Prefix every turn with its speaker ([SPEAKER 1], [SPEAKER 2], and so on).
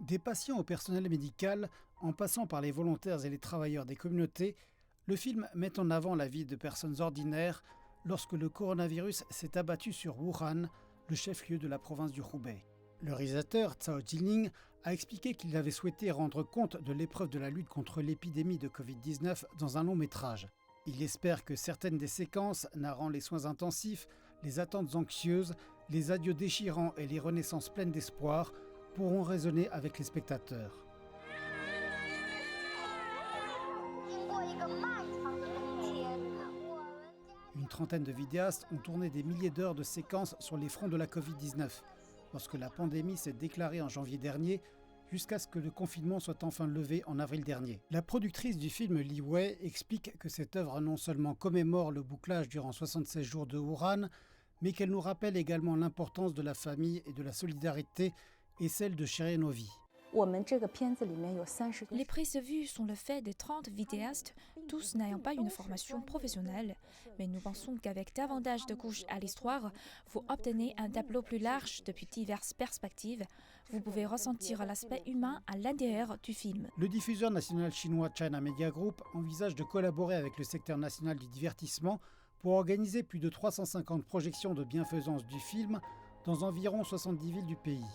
[SPEAKER 1] Des patients au personnel médical, en passant par les volontaires et les travailleurs des communautés, le film met en avant la vie de personnes ordinaires lorsque le coronavirus s'est abattu sur Wuhan, le chef-lieu de la province du Hubei. Le réalisateur Zhao Jiling a expliqué qu'il avait souhaité rendre compte de l'épreuve de la lutte contre l'épidémie de Covid-19 dans un long métrage. Il espère que certaines des séquences narrant les soins intensifs, les attentes anxieuses, les adieux déchirants et les renaissances pleines d'espoir pourront résonner avec les spectateurs. Une trentaine de vidéastes ont tourné des milliers d'heures de séquences sur les fronts de la Covid-19, lorsque la pandémie s'est déclarée en janvier dernier, jusqu'à ce que le confinement soit enfin levé en avril dernier. La productrice du film Li Wei explique que cette œuvre non seulement commémore le bouclage durant 76 jours de Wuhan, mais qu'elle nous rappelle également l'importance de la famille et de la solidarité et celle de chérir nos vies.
[SPEAKER 2] Les prises de vue sont le fait de 30 vidéastes, tous n'ayant pas une formation professionnelle. Mais nous pensons qu'avec davantage de couches à l'histoire, vous obtenez un tableau plus large depuis diverses perspectives. Vous pouvez ressentir l'aspect humain à l'intérieur du film.
[SPEAKER 1] Le diffuseur national chinois China Media Group envisage de collaborer avec le secteur national du divertissement pour organiser plus de 350 projections de bienfaisance du film dans environ 70 villes du pays.